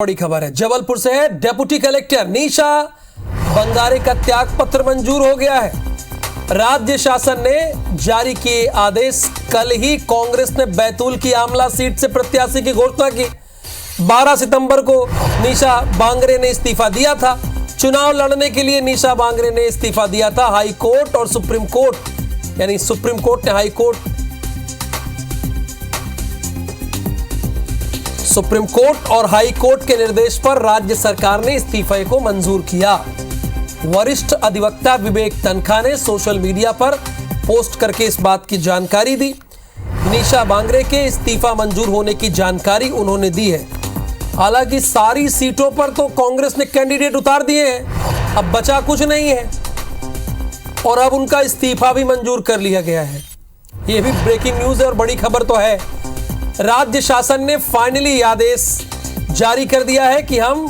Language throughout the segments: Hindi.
बड़ी खबर है जबलपुर से है। डेप्यूटी कलेक्टर निशा बंगारे का त्याग पत्र मंजूर हो गया है। राज्य शासन ने जारी किए आदेश। कल ही कांग्रेस ने बैतूल की आमला सीट से प्रत्याशी की घोषणा की। 12 सितंबर को निशा बांगरे ने इस्तीफा दिया था। चुनाव लड़ने के लिए निशा बांगरे ने इस्तीफा दिया था। हाई कोर्ट और सुप्रीम कोर्ट यानी सुप्रीम कोर्ट ने सुप्रीम कोर्ट और हाई कोर्ट के निर्देश पर राज्य सरकार ने इस्तीफे को मंजूर किया। वरिष्ठ अधिवक्ता विवेक तनखा ने सोशल मीडिया पर पोस्ट करके इस बात की जानकारी दी। निशा बांगरे के इस्तीफा मंजूर होने की जानकारी उन्होंने दी है। हालांकि सारी सीटों पर तो कांग्रेस ने कैंडिडेट उतार दिए हैं, अब बचा कुछ नहीं है और अब उनका इस्तीफा भी मंजूर कर लिया गया है। यह भी ब्रेकिंग न्यूज है और बड़ी खबर तो है। राज्य शासन ने फाइनली आदेश जारी कर दिया है कि हम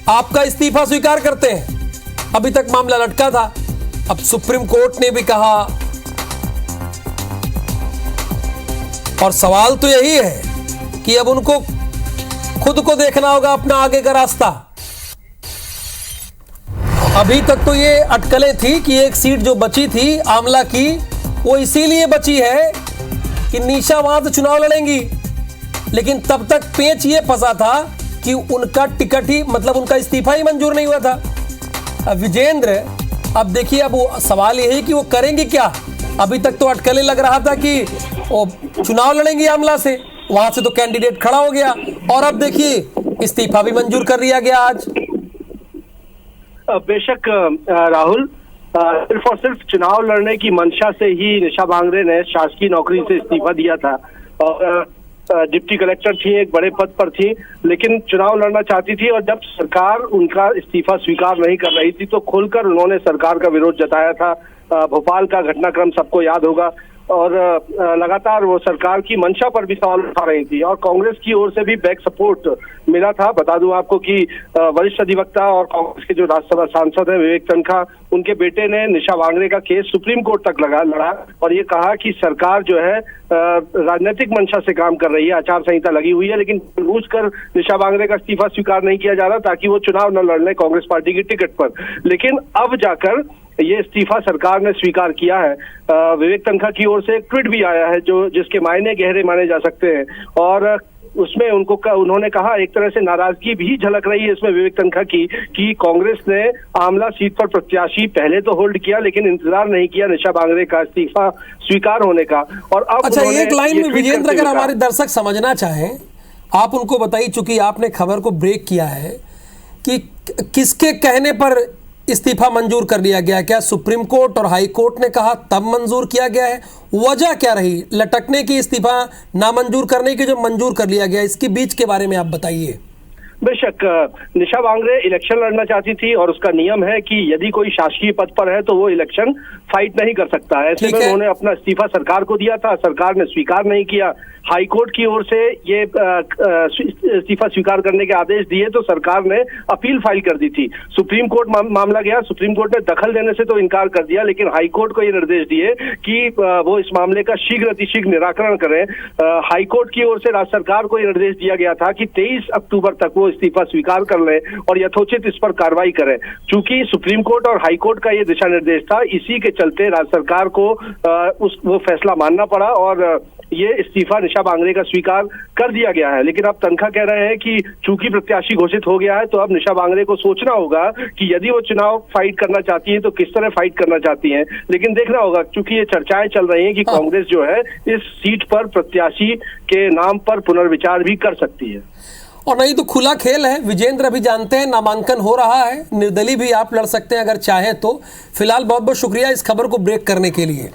आपका इस्तीफा स्वीकार करते हैं। अभी तक मामला लटका था, अब सुप्रीम कोर्ट ने भी कहा और सवाल तो यही है कि अब उनको खुद को देखना होगा अपना आगे का रास्ता। अभी तक तो ये अटकलें थी कि एक सीट जो बची थी आमला की, वो इसीलिए बची है कि निशा वहां से चुनाव लड़ेंगी, लेकिन तब तक पेच ये फंसा था कि उनका टिकट ही उनका इस्तीफा ही मंजूर नहीं हुआ था। विजेंद्र, अब देखिए, अब वो सवाल यही कि वो करेंगे क्या। अभी तक तो अटकलें लग रहा था कि वो चुनाव लड़ेंगी आमला से, वहां से तो कैंडिडेट खड़ा हो गया और अब देखिए इस्तीफा भी मंजूर कर लिया गया आज। बेशक राहुल, सिर्फ और सिर्फ चुनाव लड़ने की मंशा से ही निशा बांगरे ने शासकीय नौकरी से इस्तीफा दिया था और डिप्टी कलेक्टर थी, एक बड़े पद पर थी, लेकिन चुनाव लड़ना चाहती थी और जब सरकार उनका इस्तीफा स्वीकार नहीं कर रही थी तो खुलकर उन्होंने सरकार का विरोध जताया था। भोपाल का घटनाक्रम सबको याद होगा और लगातार वो सरकार की मंशा पर भी सवाल उठा रही थी और कांग्रेस की ओर से भी बैक सपोर्ट मिला था। बता दूं आपको कि वरिष्ठ अधिवक्ता और कांग्रेस के जो राज्यसभा सांसद हैं विवेक तनखा, उनके बेटे ने निशा बांगरे का केस सुप्रीम कोर्ट तक लड़ा और ये कहा कि सरकार जो है राजनीतिक मंशा से काम कर रही है, आचार संहिता लगी हुई है, लेकिन जानबूझकर निशा बांगरे का इस्तीफा स्वीकार नहीं किया जा रहा ताकि वो चुनाव न लड़ ले कांग्रेस पार्टी की टिकट पर। लेकिन अब जाकर ये इस्तीफा सरकार ने स्वीकार किया है। विवेक तनखा की ओर से एक ट्वीट भी आया है जिसके मायने गहरे माने जा सकते हैं और उसमें उन्होंने कहा, एक तरह से नाराजगी भी झलक रही है इसमें विवेक तनखा की कि कांग्रेस ने आमला सीट पर प्रत्याशी पहले तो होल्ड किया लेकिन इंतजार नहीं किया निशा बांगरे का इस्तीफा स्वीकार होने का। और अब अच्छा, एक लाइन में विजेंद्र, अगर हमारे दर्शक समझना चाहें, आप उनको बताइए, चूंकि आपने खबर को ब्रेक किया है, कि किसके कहने पर इस्तीफा मंजूर कर लिया गया। क्या सुप्रीम कोर्ट और हाई कोर्ट ने कहा तब मंजूर किया गया है? वजह क्या रही लटकने की, इस्तीफा नामंजूर करने की जो मंजूर कर लिया गया, इसके बीच के बारे में आप बताइए। बेशक निशा बांगरे इलेक्शन लड़ना चाहती थी और उसका नियम है कि यदि कोई शासकीय पद पर है तो वो इलेक्शन फाइट नहीं कर सकता है। ऐसे में उन्होंने अपना इस्तीफा सरकार को दिया था, सरकार ने स्वीकार नहीं किया। हाई कोर्ट की ओर से ये इस्तीफा स्वीकार करने के आदेश दिए तो सरकार ने अपील फाइल कर दी थी। सुप्रीम कोर्ट मामला गया, सुप्रीम कोर्ट ने दखल देने से तो इनकार कर दिया, लेकिन हाई कोर्ट को ये निर्देश दिए कि वो इस मामले का शीघ्र अतिशीघ्र निराकरण करें। हाई कोर्ट की ओर से राज्य सरकार को ये निर्देश दिया गया था कि 23 अक्टूबर तक वो इस्तीफा स्वीकार कर लें और यथोचित इस पर कार्रवाई करें। चूंकि सुप्रीम कोर्ट और हाई कोर्ट का ये दिशा निर्देश था, इसी के चलते राज्य सरकार को वो फैसला मानना पड़ा और ये इस्तीफा निशा बांगरे का स्वीकार कर दिया गया है। लेकिन अब तनखा कह रहे हैं कि चूंकि प्रत्याशी घोषित हो गया है तो अब निशा बांगरे को सोचना होगा कि यदि वो चुनाव फाइट करना चाहती है तो किस तरह फाइट करना चाहती हैं। लेकिन देखना होगा, क्योंकि ये चर्चाएं चल रही हैं कि कांग्रेस जो है इस सीट पर प्रत्याशी के नाम पर पुनर्विचार भी कर सकती है और नहीं तो खुला खेल है। विजेंद्र, अभी जानते हैं नामांकन हो रहा है, निर्दलीय भी आप लड़ सकते हैं अगर चाहे तो। फिलहाल बहुत बहुत शुक्रिया इस खबर को ब्रेक करने के लिए।